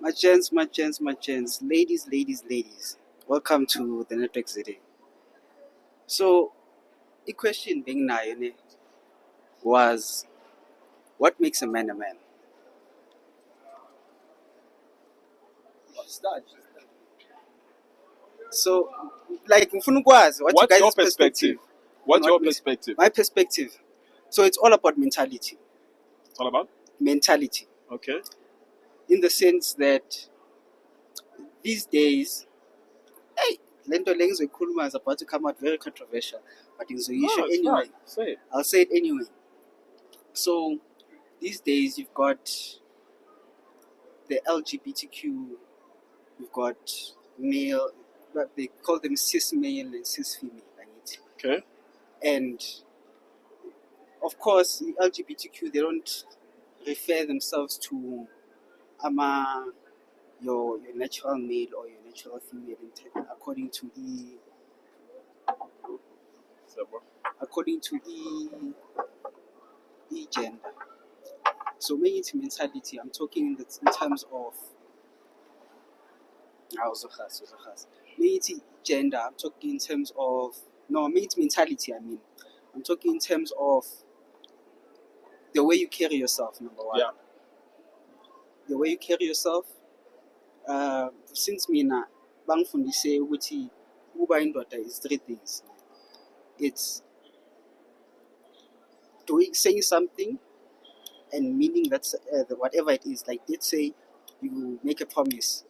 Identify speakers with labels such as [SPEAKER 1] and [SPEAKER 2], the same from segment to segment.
[SPEAKER 1] My gents, ladies. Welcome to the Network City. So, the question being now was, what makes a man a man? So, like, ngifuna ukwazi what you
[SPEAKER 2] What's your
[SPEAKER 1] guys'
[SPEAKER 2] perspective?
[SPEAKER 1] on
[SPEAKER 2] What's your
[SPEAKER 1] what makes
[SPEAKER 2] perspective?
[SPEAKER 1] my perspective. So it's all about mentality.
[SPEAKER 2] It's all about?
[SPEAKER 1] Mentality,
[SPEAKER 2] Okay.
[SPEAKER 1] in the sense that these days, hey, lento lengizoyikhuluma Kuluma is about to come out very controversial, but
[SPEAKER 2] No,
[SPEAKER 1] ngizoyisho
[SPEAKER 2] it's
[SPEAKER 1] anyway.
[SPEAKER 2] fine. Say it.
[SPEAKER 1] I'll say it anyway. So these days you've got the LGBTQ, you've got male, but they call them cis male and cis female, right?
[SPEAKER 2] Okay.
[SPEAKER 1] And of course, the LGBTQ, they don't refer themselves to your natural male or your natural female according to according to gender. So maybe it's mentality. I'm talking in terms of maybe it's gender. I'm talking in terms of maybe it's mentality. I'm talking in terms of the way you carry yourself. Number one,
[SPEAKER 2] Yeah.
[SPEAKER 1] the way you carry yourself. Since mina bangifundise ukuthi ukuba indoda is three things. It's saying something and meaning that's whatever it is. Like, let's say you make a promise,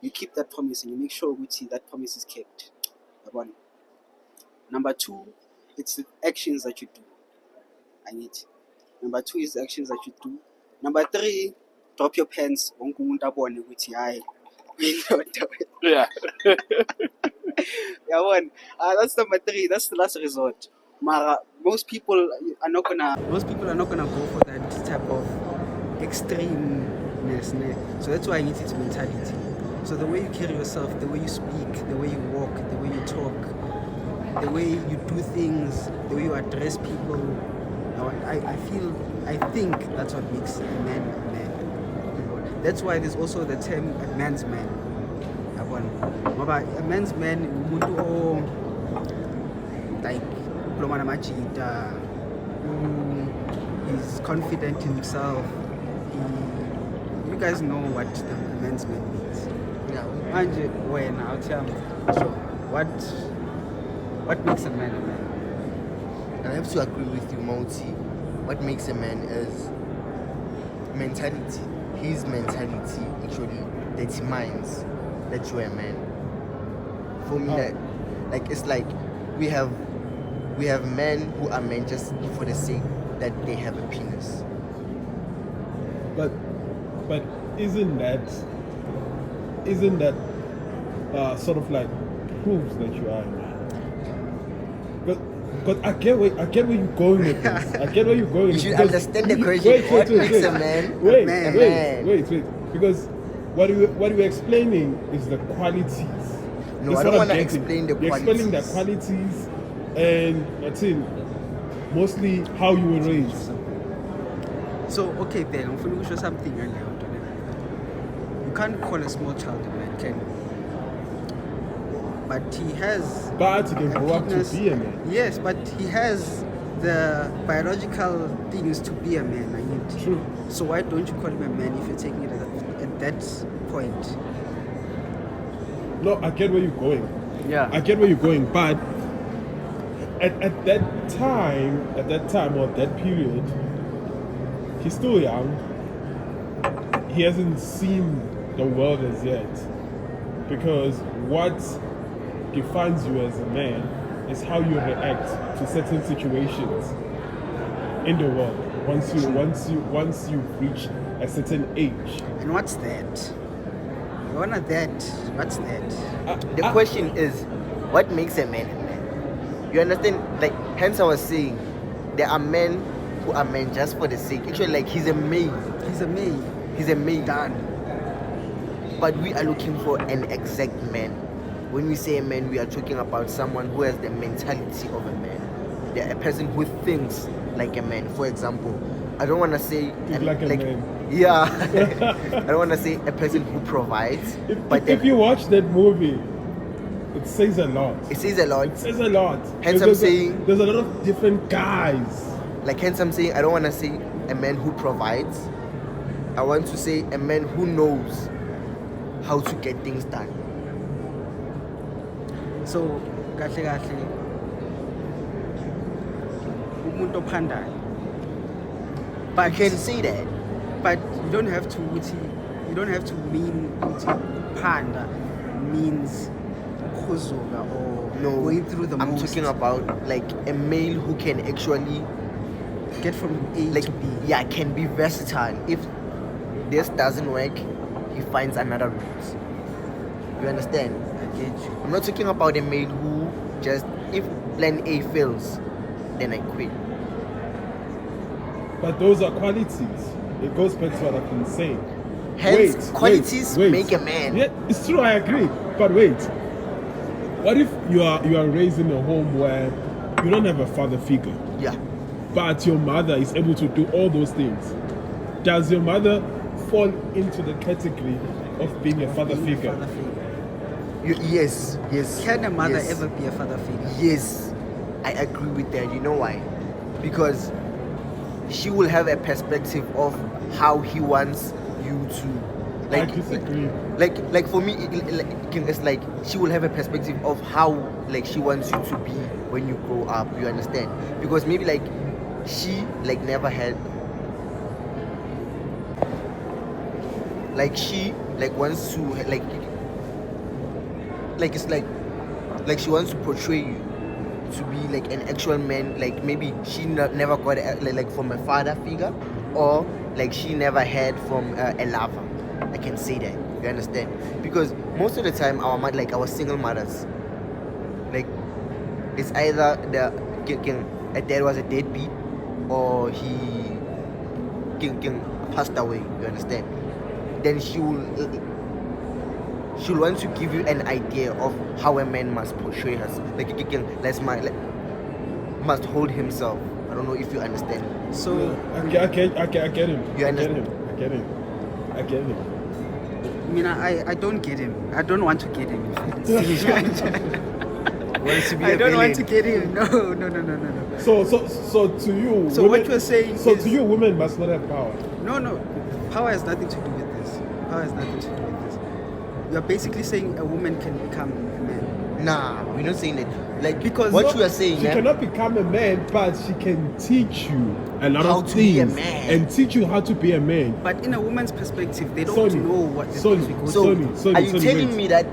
[SPEAKER 1] you keep that promise and you make sure that promise is kept. One. Number two, it's the actions that you do. Number two is the actions that you do. Number three, drop your pants. Wonke umuntu abone ukuthi hayi uyindoda wena.
[SPEAKER 2] Yeah.
[SPEAKER 1] That's number three. That's the last resort. Mara, most people are not gonna go for that type of extremeness. So that's why I need it mentality. So the way you carry yourself, the way you speak, the way you walk, the way you talk, the way you do things, the way you address people. I think that's what makes a man a man. That's why there's also the term a man's man. A man's man umuntu like ukhuluma namajita, he's confident in himself. You guys know what the man's man means.
[SPEAKER 3] Yeah.
[SPEAKER 1] Manje wena awuthiyami. So what makes a man a man?
[SPEAKER 3] I have to agree with you, Mauti. What makes a man is mentality. His mentality actually determines that you're a man. For me, it's like we have men who are men just for the sake that they have a penis.
[SPEAKER 4] But isn't that sort of like proves that you are a man? But I get where you're going with this. I get where you're going.
[SPEAKER 3] You should understand the question. What makes a man?
[SPEAKER 4] Wait. Because what we're explaining is the qualities.
[SPEAKER 3] No, I don't want to explain the
[SPEAKER 4] You're
[SPEAKER 3] qualities.
[SPEAKER 4] explaining the qualities, and that's it. Mostly how you were raised.
[SPEAKER 1] So okay then, I'm going to show something earlier. You can't call a small child a man, can you? But he has.
[SPEAKER 4] But he can grow up to
[SPEAKER 1] penis.
[SPEAKER 4] be a man.
[SPEAKER 1] Yes, but he has the biological things to be a man.
[SPEAKER 4] True.
[SPEAKER 1] So why don't you call him a man if you're taking it at that point?
[SPEAKER 4] No, I get where you're going.
[SPEAKER 1] Yeah.
[SPEAKER 4] I get where you're going, but at that time or that period, he's still young. He hasn't seen the world as yet. Because what defines you as a man is how you react to certain situations in the world once you've reached a certain age.
[SPEAKER 1] And what's that? What's that?
[SPEAKER 3] The question is, what makes a man a man? You understand? Like, hence I was saying, there are men who are men just for the sake. Actually, like, he's a male.
[SPEAKER 1] He's a male.
[SPEAKER 3] He's a male.
[SPEAKER 1] Done.
[SPEAKER 3] But we are looking for an exact man. When we say a man, we are talking about someone who has the mentality of a man. They're a person who thinks like a man. For example, I don't want to say
[SPEAKER 4] Like a man.
[SPEAKER 3] yeah. I don't want to say a person who provides, but
[SPEAKER 4] If
[SPEAKER 3] then
[SPEAKER 4] you watch that movie, it says a lot.
[SPEAKER 3] it says a lot.
[SPEAKER 4] It says a lot.
[SPEAKER 3] Hence
[SPEAKER 4] There's
[SPEAKER 3] I'm saying-
[SPEAKER 4] there's a lot of different guys.
[SPEAKER 3] Like hence I'm saying I don't want to say a man who provides. I want to say a man who knows how to get things done.
[SPEAKER 1] So kahle umuntu ophandayo.
[SPEAKER 3] You
[SPEAKER 1] But
[SPEAKER 3] can say that.
[SPEAKER 1] but you don't have to mean ukuthi phanda means kuzuka or
[SPEAKER 3] No,
[SPEAKER 1] going through the
[SPEAKER 3] I'm
[SPEAKER 1] most.
[SPEAKER 3] talking about like a male who can actually
[SPEAKER 1] Get from A
[SPEAKER 3] like
[SPEAKER 1] to B.
[SPEAKER 3] yeah, can be versatile. If this doesn't work, he finds another route. You understand?
[SPEAKER 1] I get you.
[SPEAKER 3] I'm not talking about a male who just if plan A fails, then I quit.
[SPEAKER 4] But those are qualities. It goes back to what I've been saying.
[SPEAKER 3] Hence, qualities make a man.
[SPEAKER 4] Yeah, it's true. I agree. But wait. What if you are raised in a home where you don't have a father figure,
[SPEAKER 3] Yeah.
[SPEAKER 4] but your mother is able to do all those things? Does your mother fall into the category of being a father
[SPEAKER 1] Being a
[SPEAKER 4] figure?
[SPEAKER 1] father figure.
[SPEAKER 3] Yes.
[SPEAKER 1] Can a mother
[SPEAKER 3] yes.
[SPEAKER 1] ever be a father figure?
[SPEAKER 3] Yes, I agree with that. You know why? Because she will have a perspective of how he wants you to.
[SPEAKER 4] I disagree.
[SPEAKER 3] Like for me, it's like she will have a perspective of how like she wants you to be when you grow up. You understand? Because maybe like she like never had. Like she like wants to like it's like she wants to portray you to be like an actual man. Like maybe she never got like from a father figure, or like she never had from a lover. I can say that. You understand? Because most of the time our single mothers, like it's either a dad was a deadbeat or he passed away. You understand? Then she'll want to give you an idea of how a man must portray herself. Must hold himself. I don't know if you understand.
[SPEAKER 1] So
[SPEAKER 4] I get him.
[SPEAKER 3] You
[SPEAKER 4] I get
[SPEAKER 3] understand?
[SPEAKER 4] him. I get him.
[SPEAKER 1] I mean, I don't get him. I don't want to get him.
[SPEAKER 3] Wants to be
[SPEAKER 1] I
[SPEAKER 3] a
[SPEAKER 1] don't want to
[SPEAKER 3] villain.
[SPEAKER 1] get him. No.
[SPEAKER 4] So to you.
[SPEAKER 1] So what you're saying
[SPEAKER 4] So
[SPEAKER 1] is-
[SPEAKER 4] to you, women must not have power.
[SPEAKER 1] No. Power has nothing to do with this. Power has nothing to do with this. You're basically saying a woman can become a man.
[SPEAKER 3] Nah, we're not saying that. Like
[SPEAKER 1] Because
[SPEAKER 3] what
[SPEAKER 1] no,
[SPEAKER 3] you are saying,
[SPEAKER 4] She
[SPEAKER 3] yeah?
[SPEAKER 4] cannot become a man, but she can teach you a lot
[SPEAKER 3] How
[SPEAKER 4] of
[SPEAKER 3] to be a
[SPEAKER 4] things
[SPEAKER 3] man.
[SPEAKER 4] and teach you how to be a man.
[SPEAKER 1] But in a woman's perspective, they don't
[SPEAKER 4] Sonny,
[SPEAKER 1] know what the
[SPEAKER 4] Sonny,
[SPEAKER 1] things we go
[SPEAKER 3] So,
[SPEAKER 1] through.
[SPEAKER 3] are you telling
[SPEAKER 4] wait.
[SPEAKER 3] me that?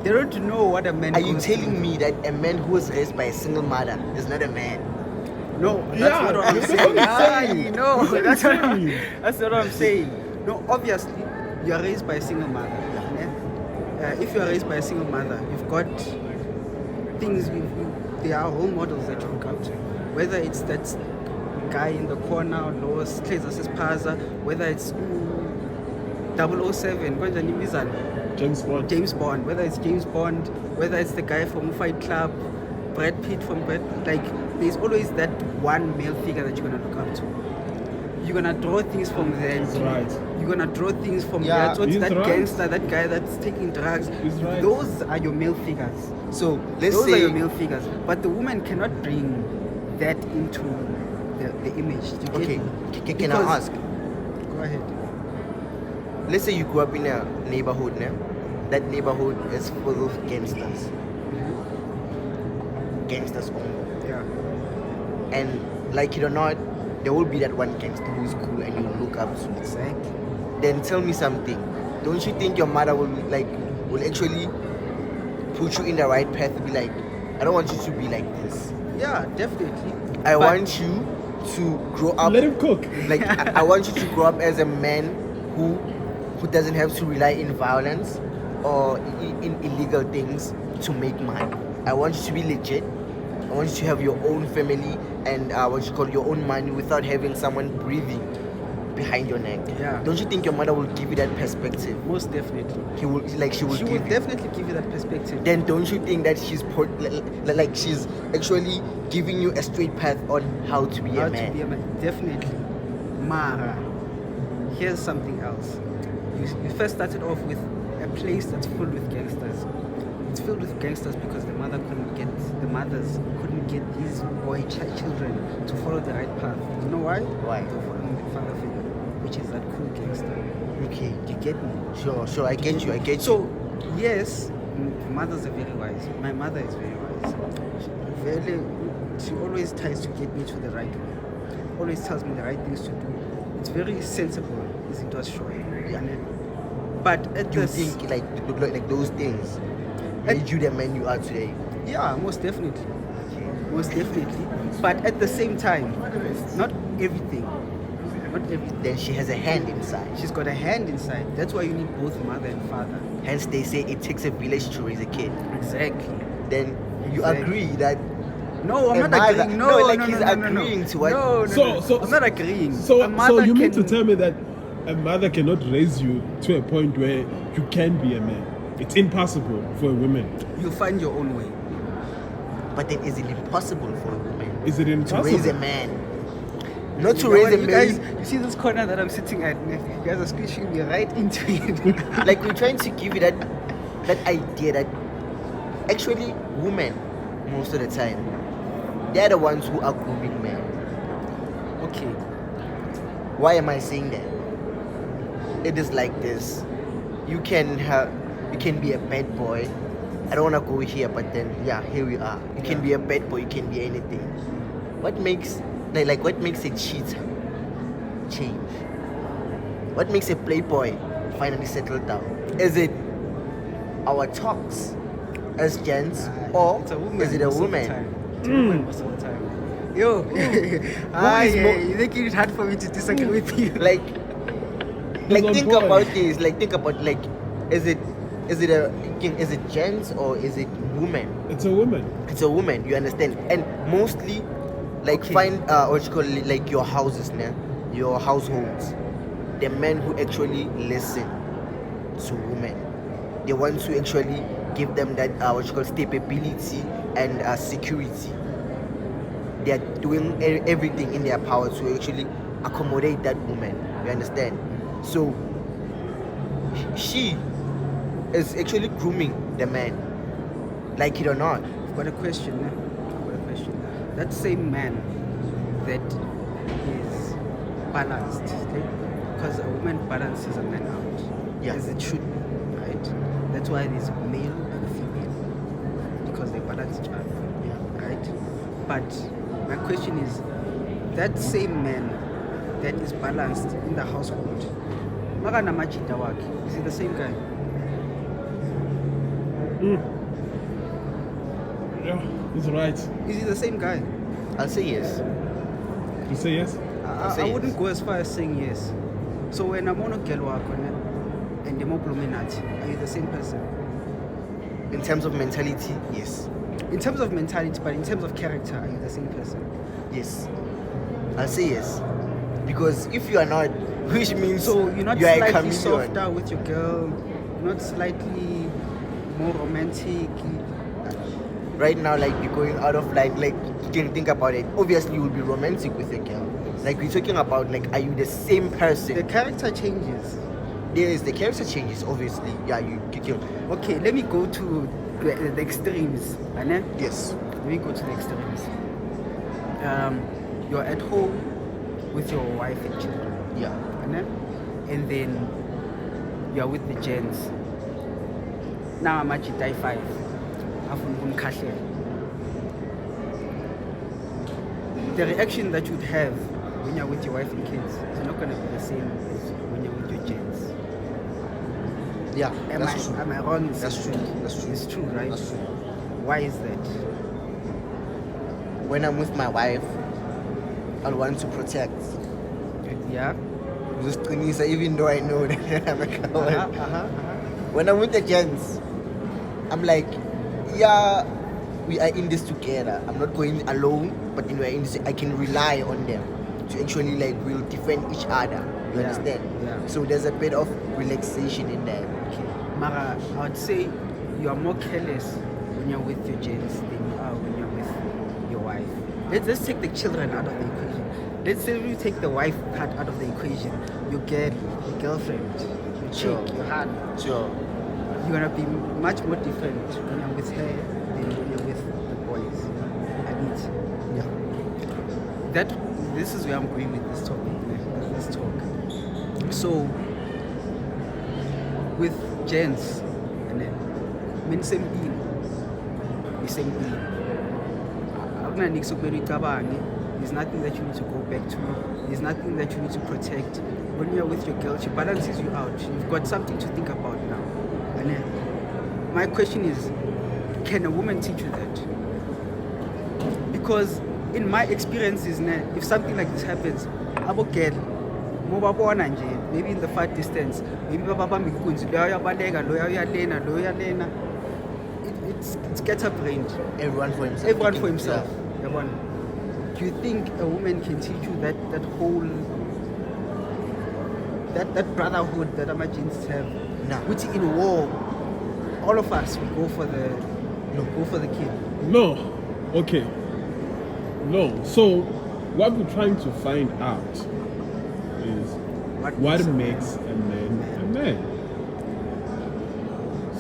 [SPEAKER 1] They don't know what a man
[SPEAKER 3] Are you
[SPEAKER 1] goes
[SPEAKER 3] telling
[SPEAKER 1] through.
[SPEAKER 3] me that a man who is raised by a single mother is not a man?
[SPEAKER 1] No, that's
[SPEAKER 4] Yeah,
[SPEAKER 1] not what I'm
[SPEAKER 4] that's
[SPEAKER 1] saying.
[SPEAKER 4] what I'm saying.
[SPEAKER 1] No,
[SPEAKER 4] That's what
[SPEAKER 1] that's
[SPEAKER 4] I'm
[SPEAKER 1] not,
[SPEAKER 4] saying.
[SPEAKER 1] that's not what I'm saying. No, obviously, you are raised by a single mother. Yeah? If you are raised by a single mother, you've got things, there are role models that you look up to. Whether it's that guy in the corner, Lois Spaza, whether it's 007, konjani ibizana?
[SPEAKER 4] James Bond.
[SPEAKER 1] Whether it's James Bond, whether it's the guy from Fight Club, Brad Pitt from like there's always that one male figure that you're gonna look up to. You're gonna draw things from there.
[SPEAKER 4] That's right.
[SPEAKER 1] You're gonna draw things from
[SPEAKER 3] Yeah,
[SPEAKER 1] there. So it's
[SPEAKER 4] he's
[SPEAKER 1] that
[SPEAKER 4] right.
[SPEAKER 1] gangster, that guy that's taking drugs.
[SPEAKER 4] He's right.
[SPEAKER 1] Those are your male figures.
[SPEAKER 3] So let's
[SPEAKER 1] Those are
[SPEAKER 3] say
[SPEAKER 1] your male figures. But the woman cannot bring that into the image. You get
[SPEAKER 3] okay,
[SPEAKER 1] me?
[SPEAKER 3] can
[SPEAKER 1] Because-
[SPEAKER 3] I ask?
[SPEAKER 1] Go ahead.
[SPEAKER 3] Let's say you grew up in a neighborhood, né? That neighborhood is full of gangsters. Gangsters only.
[SPEAKER 1] Yeah.
[SPEAKER 3] And like it or not, there will be that one gangster who's cool and you look up to.
[SPEAKER 1] Exactly.
[SPEAKER 3] Then tell me something. Don't you think your mother will actually put you in the right path to be like, I don't want you to be like this.
[SPEAKER 1] Yeah, definitely.
[SPEAKER 3] I
[SPEAKER 1] But-
[SPEAKER 3] want you to grow up
[SPEAKER 4] Let him cook.
[SPEAKER 3] like I want you to grow up as a man who doesn't have to rely in violence or in illegal things to make money. I want you to be legit. I want you to have your own family and what you call your own money without having someone breathing behind your neck.
[SPEAKER 1] Yeah.
[SPEAKER 3] Don't you think your mother will give you that perspective?
[SPEAKER 1] Most definitely.
[SPEAKER 3] She will
[SPEAKER 1] She will
[SPEAKER 3] give you.
[SPEAKER 1] definitely give you that perspective.
[SPEAKER 3] Then don't you think that she's actually giving you a straight path on how to be
[SPEAKER 1] How
[SPEAKER 3] a
[SPEAKER 1] to
[SPEAKER 3] man?
[SPEAKER 1] be a man. Definitely. Mara, here's something else. You first started off with a place that's filled with gangsters. It's filled with gangsters because the mothers couldn't get these children to follow the right path. You know why?
[SPEAKER 3] Why?
[SPEAKER 1] They're following the father figure, which is that cool gangster.
[SPEAKER 3] Okay.
[SPEAKER 1] You get me?
[SPEAKER 3] Sure. I get you.
[SPEAKER 1] So, yes, mothers are very wise. My mother is very wise. She always tries to get me to the right way. Always tells me the right things to do. It's very sensible. It was short.
[SPEAKER 3] Yeah.
[SPEAKER 1] But at
[SPEAKER 3] Do you
[SPEAKER 1] the
[SPEAKER 3] think like those things made you the man you are today?
[SPEAKER 1] yeah, most definitely. Most definitely. But at the same time, not everything. Not everything.
[SPEAKER 3] Then she has a hand inside.
[SPEAKER 1] She's got a hand inside. That's why you need both mother and father.
[SPEAKER 3] Hence they say it takes a village to raise a kid.
[SPEAKER 1] Exactly.
[SPEAKER 3] Then you
[SPEAKER 1] Exactly.
[SPEAKER 3] agree that
[SPEAKER 1] No, I'm
[SPEAKER 3] a
[SPEAKER 1] not
[SPEAKER 3] mother-
[SPEAKER 1] agreeing.
[SPEAKER 3] no,
[SPEAKER 1] No,
[SPEAKER 3] like
[SPEAKER 1] no,
[SPEAKER 3] he's
[SPEAKER 1] no, no, no,
[SPEAKER 3] agreeing
[SPEAKER 1] no.
[SPEAKER 3] to what-
[SPEAKER 1] No, no,
[SPEAKER 4] So-
[SPEAKER 1] I'm not agreeing.
[SPEAKER 4] So
[SPEAKER 1] A mother
[SPEAKER 4] you mean to
[SPEAKER 1] can-
[SPEAKER 4] tell me that a mother cannot raise you to a point where you can be a man? It's impossible for a woman.
[SPEAKER 1] you find your own way.
[SPEAKER 3] but then is it impossible for a woman
[SPEAKER 4] Is it
[SPEAKER 3] to
[SPEAKER 4] impossible?
[SPEAKER 3] raise a man? Not to
[SPEAKER 1] You know
[SPEAKER 3] raise
[SPEAKER 1] what,
[SPEAKER 3] a
[SPEAKER 1] you
[SPEAKER 3] man.
[SPEAKER 1] guys, you see this corner that I'm sitting at? You guys are squishing me right into it.
[SPEAKER 3] Like we're trying to give you that idea that actually women most of the time they're the ones who are grooming men.
[SPEAKER 1] Okay.
[SPEAKER 3] Why am I saying that? It is like this. You can be a bad boy. I don't wanna go here, but then yeah, here we are. You can be a bad boy, you can be anything. What makes what makes a cheater change? What makes a playboy finally settle down? Is it our talks as gents, or
[SPEAKER 1] It's a woman
[SPEAKER 3] is it a
[SPEAKER 1] most of the
[SPEAKER 3] woman?
[SPEAKER 1] time. It's a woman most of the time. Yo,
[SPEAKER 3] is more-
[SPEAKER 1] you think it's hard for me to disagree with you?
[SPEAKER 3] Like
[SPEAKER 4] on
[SPEAKER 3] think
[SPEAKER 4] point.
[SPEAKER 3] about this. Like think about is it gents or is it women?
[SPEAKER 4] It's a woman.
[SPEAKER 3] It's a woman, you understand? And mostly
[SPEAKER 1] Okay.
[SPEAKER 3] find what you call it, like your houses, né? Your households. The men who actually listen to women. The ones who actually give them that what you call stability and security. They are doing everything in their power to actually accommodate that woman. You understand? So she is actually grooming the man, like it or not.
[SPEAKER 1] I've got a question. I've got a question. That same man that is balanced, okay? Because a woman balances a man out,
[SPEAKER 3] Yeah.
[SPEAKER 1] as it should be, right? That's why there's male and female, because they balance each other, right? But my question is, that same man that is balanced in the household, Magana Majida wakhe, is he the same guy?
[SPEAKER 4] Yeah, he's right.
[SPEAKER 1] Is he the same guy?
[SPEAKER 3] I'll say yes.
[SPEAKER 4] You say yes?
[SPEAKER 3] Say
[SPEAKER 1] I
[SPEAKER 3] yes.
[SPEAKER 1] wouldn't go as far as saying yes. So when I'm on a girl and the are you the same person?
[SPEAKER 3] In terms of mentality, yes.
[SPEAKER 1] In terms of mentality, but in terms of character, are you the same person?
[SPEAKER 3] Yes. I'll say yes. Because if you are not, which means
[SPEAKER 1] So you're not
[SPEAKER 3] you are a
[SPEAKER 1] slightly
[SPEAKER 3] chameleon.
[SPEAKER 1] softer with your girl, not slightly more romantic.
[SPEAKER 3] Right now, like you're going out of line, like you can think about it. Obviously, you will be romantic with your girl. Like we're talking about, like, are you the same person?
[SPEAKER 1] The character changes.
[SPEAKER 3] There is the character changes, obviously. Yeah, you can.
[SPEAKER 1] Okay, let me go to the extremes. Ane?
[SPEAKER 3] Yes.
[SPEAKER 1] Let me go to the extremes. You're at home with your wife and children.
[SPEAKER 3] Yeah.
[SPEAKER 1] Ane? And then you're with the gents. Now I'm at die 5. The reaction that you'd have when you're with your wife and kids is not going to be the same as when you're with your gents.
[SPEAKER 3] Yeah,
[SPEAKER 1] Am I wrong? in
[SPEAKER 3] That's
[SPEAKER 1] saying
[SPEAKER 3] true.
[SPEAKER 1] that?
[SPEAKER 3] That's true.
[SPEAKER 1] It's true, right?
[SPEAKER 3] That's true.
[SPEAKER 1] Why is that?
[SPEAKER 3] When I'm with my wife, I'll want to protect.
[SPEAKER 1] Yeah.
[SPEAKER 3] Just Tunisia, even though I know that I'm a coward. When I'm with the gents, I'm like, yeah, we are in this together. I'm not going alone, but we're in this, I can rely on them to actually we'll defend each other. You
[SPEAKER 1] Yeah,
[SPEAKER 3] understand?
[SPEAKER 1] yeah.
[SPEAKER 3] So there's a bit of relaxation in there.
[SPEAKER 1] Okay. Mara, I would say you are more careless when you're with your gents than you are when you're with your wife. Let's take the children out of the equation. let's say you take the wife part out of the equation. Your girl, your girlfriend, your chick,
[SPEAKER 3] Sure.
[SPEAKER 1] your hand.
[SPEAKER 3] Sure.
[SPEAKER 1] You're gonna be much more different when you're with her than when you're with the boys. I mean, yeah. This is where I'm going with this topic, man, this talk. So, with gents, and then men same thing, the same thing. There's nothing that you need to go back to. There's nothing that you need to protect. When you're with your girl, she balances you out. You've got something to think about now. And then, my question is, can a woman teach you that? Because in my experiences, if something like this happens, I will get maybe in the far distance, maybe it's scatterbrained.
[SPEAKER 3] Everyone for himself.
[SPEAKER 1] Everyone for himself. Everyone. Do you think a woman can teach you that whole that brotherhood that Amajins have?
[SPEAKER 3] No.
[SPEAKER 1] Which in war, all of us we go for the kid.
[SPEAKER 4] No. Okay. No. So, what we're trying to find out is what makes a man a man.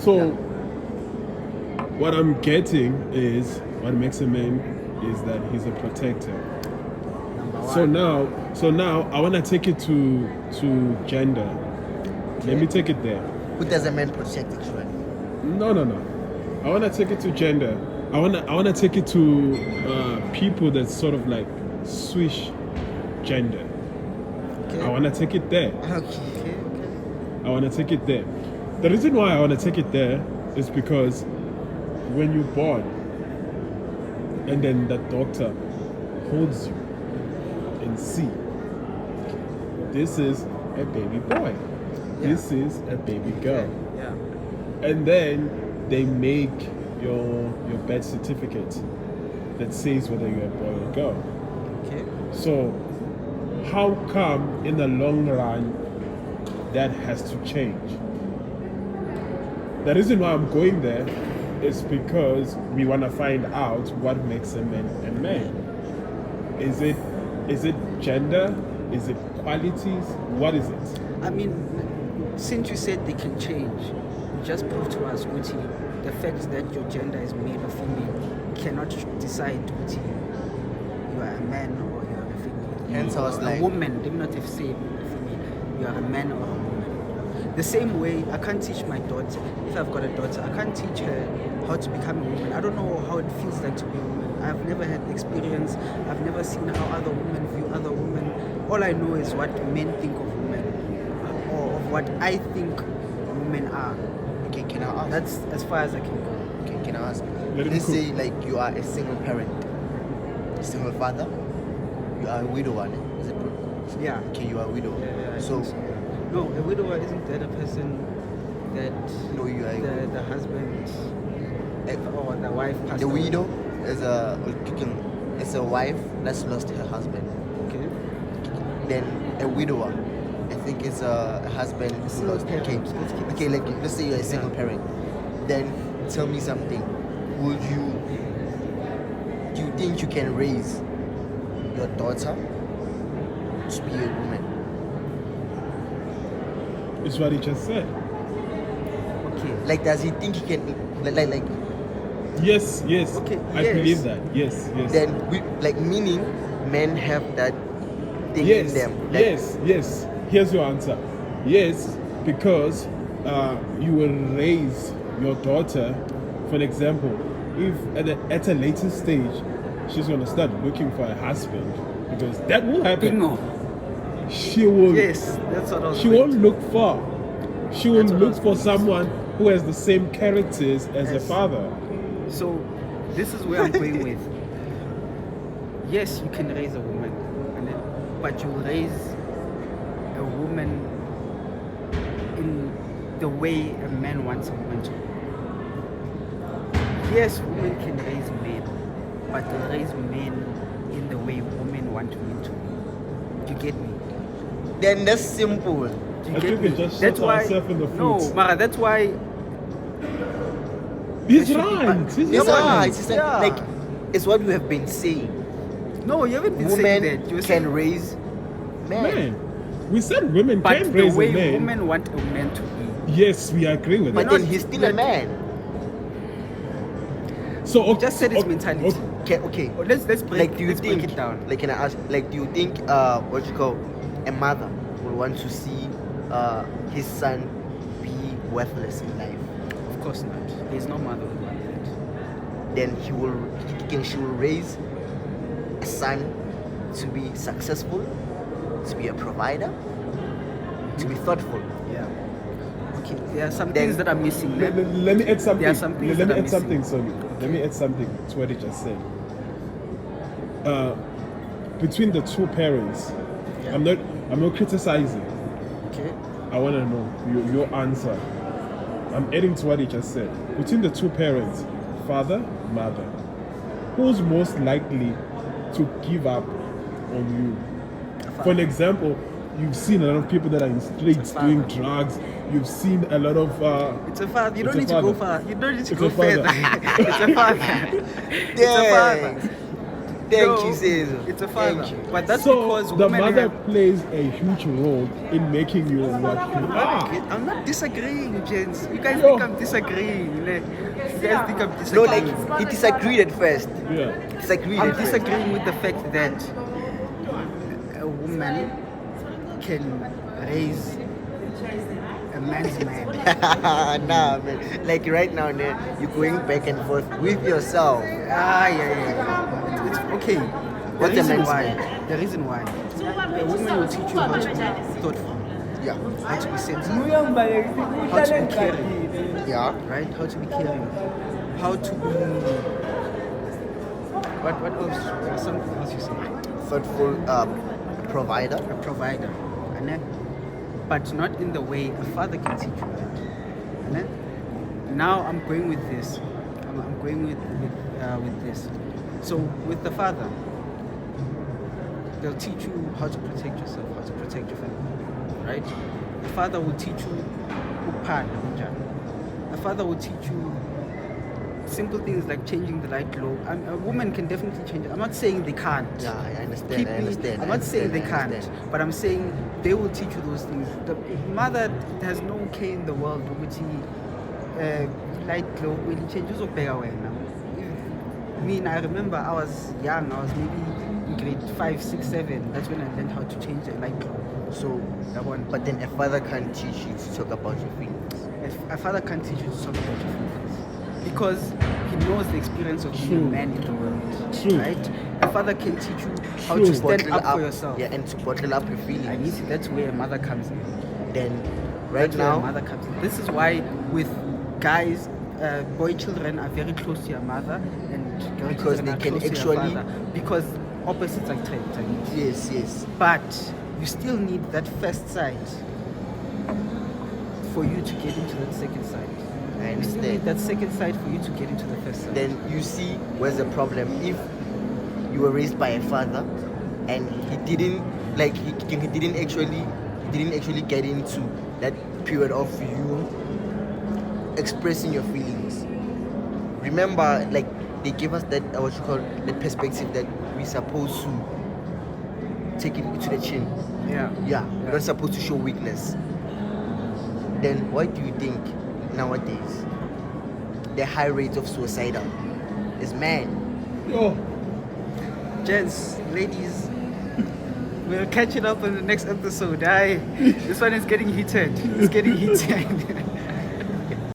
[SPEAKER 4] So, what I'm getting is what makes a man is that he's a protector.
[SPEAKER 1] Number one.
[SPEAKER 4] So now I want to take it to gender. Let me take it there.
[SPEAKER 3] Who does a man protect actually?
[SPEAKER 4] No. I want to take it to gender. I want to take it to people that sort of like swish gender.
[SPEAKER 1] Okay.
[SPEAKER 4] I want to take it there.
[SPEAKER 1] Okay.
[SPEAKER 4] I want to take it there. The reason why I want to take it there is because when you're born and then the doctor holds you and see, this is a baby boy.
[SPEAKER 1] Yeah.
[SPEAKER 4] This is a baby girl.
[SPEAKER 1] Yeah.
[SPEAKER 4] And then they make your birth certificate that says whether you're a boy or girl.
[SPEAKER 1] Okay.
[SPEAKER 4] So how come in the long run that has to change? The reason why I'm going there is because we want to find out what makes a man a man. Is it gender? Is it qualities? What is it?
[SPEAKER 1] I mean, since you said they can change, you just prove to us, Guti, the fact that your gender is male or female cannot decide, Guti, you are a man or you are a female.
[SPEAKER 3] Hence I was
[SPEAKER 1] a
[SPEAKER 3] like-
[SPEAKER 1] woman, let me not have said female, you are a man or a woman. The same way, I can't teach my daughter, if I've got a daughter, I can't teach her how to become a woman. I don't know how it feels like to be a woman. I've never had the experience. I've never seen how other women view other women. All I know is what men think of women, or of what I think women are.
[SPEAKER 3] Okay, can I ask?
[SPEAKER 1] That's as far as I can go.
[SPEAKER 3] Okay, can I ask?
[SPEAKER 4] Let him
[SPEAKER 3] Let's
[SPEAKER 4] cook.
[SPEAKER 3] say like you are a single parent, a single father. You are a widower, is it true?
[SPEAKER 1] Yeah.
[SPEAKER 3] Okay, you are a widow.
[SPEAKER 1] Yeah, I
[SPEAKER 3] So
[SPEAKER 1] think so. No, a widower isn't that a person that
[SPEAKER 3] no, you are
[SPEAKER 1] the husband
[SPEAKER 3] a,
[SPEAKER 1] or the wife passed
[SPEAKER 3] the
[SPEAKER 1] away?
[SPEAKER 3] widow is a wife that's lost her husband.
[SPEAKER 1] Okay.
[SPEAKER 3] Then a widower, I think it's a husband who
[SPEAKER 1] Single
[SPEAKER 3] lost.
[SPEAKER 1] parent.
[SPEAKER 3] Okay,
[SPEAKER 1] Let's keep it
[SPEAKER 3] okay, like let's say you're a single
[SPEAKER 1] Yeah.
[SPEAKER 3] parent. Then tell me something. Do you think you can raise your daughter to be a woman?
[SPEAKER 4] It's what he just said.
[SPEAKER 1] Okay.
[SPEAKER 3] Like, does he think he can like
[SPEAKER 4] Yes.
[SPEAKER 1] Okay,
[SPEAKER 4] I
[SPEAKER 1] yes.
[SPEAKER 4] believe that. Yes.
[SPEAKER 3] then meaning men have that thing
[SPEAKER 4] Yes.
[SPEAKER 3] in them. Like,
[SPEAKER 4] Yes. Here's your answer. Yes, because you will raise your daughter. For an example, if at a later stage she's gonna start looking for a husband, because that will happen.
[SPEAKER 1] Bingo.
[SPEAKER 4] She will.
[SPEAKER 1] Yes, that's what I was
[SPEAKER 4] She
[SPEAKER 1] going
[SPEAKER 4] won't
[SPEAKER 1] to.
[SPEAKER 4] look far. She will
[SPEAKER 1] That's what I
[SPEAKER 4] look
[SPEAKER 1] was
[SPEAKER 4] for
[SPEAKER 1] going to say.
[SPEAKER 4] someone who has the same characters as a
[SPEAKER 1] Yes.
[SPEAKER 4] father.
[SPEAKER 1] So, this is where I'm going with. Yes, you can raise a woman, but you raise a woman in the way a man wants a woman to. Yes, women can raise men, but they raise men in the way women want men to. Do you get me?
[SPEAKER 3] then that's simple.
[SPEAKER 1] Do you
[SPEAKER 4] I
[SPEAKER 1] get
[SPEAKER 4] think
[SPEAKER 1] me?
[SPEAKER 4] we just
[SPEAKER 1] That's
[SPEAKER 4] shot
[SPEAKER 1] why.
[SPEAKER 4] ourselves in the
[SPEAKER 1] No,
[SPEAKER 4] foot.
[SPEAKER 1] Mara, that's why.
[SPEAKER 4] He's
[SPEAKER 1] should be-
[SPEAKER 4] right. He's
[SPEAKER 3] It's
[SPEAKER 4] right.
[SPEAKER 3] right. It's
[SPEAKER 1] Yeah.
[SPEAKER 3] like it's what we have been saying.
[SPEAKER 1] No, you haven't been saying
[SPEAKER 3] women
[SPEAKER 1] that. You were
[SPEAKER 3] can
[SPEAKER 1] saying,
[SPEAKER 3] raise men.
[SPEAKER 4] Man, we said women
[SPEAKER 1] but
[SPEAKER 4] can
[SPEAKER 1] the
[SPEAKER 4] raise a
[SPEAKER 1] way
[SPEAKER 4] man.
[SPEAKER 1] women want a man to be.
[SPEAKER 4] Yes, we agree with
[SPEAKER 3] But
[SPEAKER 4] that.
[SPEAKER 3] then he's still a man.
[SPEAKER 4] So
[SPEAKER 1] You just said it's
[SPEAKER 4] okay,
[SPEAKER 1] mentality.
[SPEAKER 3] Okay.
[SPEAKER 1] Oh, let's break,
[SPEAKER 3] Like, do you
[SPEAKER 1] let's
[SPEAKER 3] think?
[SPEAKER 1] break it down.
[SPEAKER 3] Like, can I ask? Like, do you think what you call a mother will want to see his son be worthless in life?
[SPEAKER 1] Of course not. There's no mother who want that.
[SPEAKER 3] Then she will raise a son to be successful, to be a provider, to be thoughtful.
[SPEAKER 1] Yeah. Okay. There are some
[SPEAKER 3] Then-
[SPEAKER 1] things that are missing.
[SPEAKER 4] let me add something.
[SPEAKER 1] There are some things
[SPEAKER 4] Let
[SPEAKER 1] that
[SPEAKER 4] me
[SPEAKER 1] are
[SPEAKER 4] add something,
[SPEAKER 1] missing.
[SPEAKER 4] Sonny. Let me add something to what he just said. Between the two parents,
[SPEAKER 1] Yeah.
[SPEAKER 4] I'm not criticizing.
[SPEAKER 1] Okay.
[SPEAKER 4] I want to know your answer. I'm adding to what he just said. Between the two parents, father, mother, who's most likely to give up on you? For an example, you've seen a lot of people that are in streets
[SPEAKER 1] father.
[SPEAKER 4] doing drugs. You've seen a lot of.
[SPEAKER 1] It's a father. You
[SPEAKER 4] It's
[SPEAKER 1] don't
[SPEAKER 4] a
[SPEAKER 1] need to go
[SPEAKER 4] father.
[SPEAKER 1] far. You don't need to
[SPEAKER 4] It's
[SPEAKER 1] go
[SPEAKER 4] a father.
[SPEAKER 1] further. It's a father. It's a father.
[SPEAKER 3] Thank
[SPEAKER 1] No,
[SPEAKER 3] you, Caesar.
[SPEAKER 1] It's a father.
[SPEAKER 3] Thank you.
[SPEAKER 1] But that's
[SPEAKER 4] So
[SPEAKER 1] because
[SPEAKER 4] the
[SPEAKER 1] women
[SPEAKER 4] mother
[SPEAKER 1] have.
[SPEAKER 4] plays a huge role in making you what you are.
[SPEAKER 1] I'm not disagreeing, gents. You guys
[SPEAKER 4] Yo.
[SPEAKER 1] think I'm disagreeing. Like, you guys think I'm
[SPEAKER 3] No,
[SPEAKER 1] disagreeing.
[SPEAKER 3] like he disagreed at first.
[SPEAKER 4] Yeah.
[SPEAKER 3] Disagreed
[SPEAKER 1] I'm
[SPEAKER 3] at first.
[SPEAKER 1] disagreeing with the fact that a woman can raise a man's man.
[SPEAKER 3] Nah, man. Like right now, man, you're going back and forth with yourself.
[SPEAKER 1] Yeah. It's okay.
[SPEAKER 3] What's a man's man?
[SPEAKER 1] The reason why. A woman will teach you how to be thoughtful,
[SPEAKER 3] Yeah.
[SPEAKER 1] how to be sensitive, how to be caring,
[SPEAKER 3] Yeah.
[SPEAKER 1] right? How to be caring, how to be. What else? There's something else you say.
[SPEAKER 3] Thoughtful provider.
[SPEAKER 1] A provider, and then, but not in the way a father can teach you that. And then, now I'm going with this. I'm going with this. So with the father, they'll teach you how to protect yourself, how to protect your family, right? The father will teach you uphanda kanjani. The father will teach you simple things like changing the light globe. A woman can definitely change it. I'm not saying they can't.
[SPEAKER 3] Yeah, I understand.
[SPEAKER 1] Keep
[SPEAKER 3] I
[SPEAKER 1] me-
[SPEAKER 3] understand.
[SPEAKER 1] I'm
[SPEAKER 3] I
[SPEAKER 1] not saying they
[SPEAKER 3] understand, I
[SPEAKER 1] can't,
[SPEAKER 3] understand.
[SPEAKER 1] but I'm saying they will teach you those things. The mother has no care in the world which light globe when he changes now. I remember I was young, I was maybe in grade 5, 6, 7. That's when I learned how to change the light globe. So that one.
[SPEAKER 3] But then a father can't teach you to talk about your feelings.
[SPEAKER 1] A father can't teach you to talk about your feelings because he knows the experience of being
[SPEAKER 4] True.
[SPEAKER 1] a man in the world.
[SPEAKER 4] True.
[SPEAKER 1] Right? A father can teach you how
[SPEAKER 4] True.
[SPEAKER 1] to stand
[SPEAKER 3] Bottle
[SPEAKER 1] up for yourself.
[SPEAKER 3] Yeah, and to bottle up your
[SPEAKER 1] I
[SPEAKER 3] feelings.
[SPEAKER 1] need that's where a mother comes in.
[SPEAKER 3] Then, right
[SPEAKER 1] That's where a
[SPEAKER 3] now,
[SPEAKER 1] mother comes in. This is why with guys, boy children are very close to your mother and girl
[SPEAKER 3] Because
[SPEAKER 1] children
[SPEAKER 3] they
[SPEAKER 1] are
[SPEAKER 3] can
[SPEAKER 1] close to your
[SPEAKER 3] actually-
[SPEAKER 1] father. Because opposites attract.
[SPEAKER 3] yes.
[SPEAKER 1] But you still need that first side for you to get into that second side.
[SPEAKER 3] I
[SPEAKER 1] You still need
[SPEAKER 3] understand.
[SPEAKER 1] that second side for you to get into the first side.
[SPEAKER 3] Then you see where's the problem. If you were raised by a father and he didn't actually get into that period of you expressing your feelings. Remember, like they gave us that what you call that perspective that we're supposed to take it to the chin.
[SPEAKER 1] Yeah.
[SPEAKER 3] Yeah, we're not supposed to show weakness. Then why do you think nowadays the high rate of suicidal is men?
[SPEAKER 4] Yo,
[SPEAKER 1] Gents, ladies, we'll catch it up in the next episode. Aye. This one is getting heated. It's getting heated.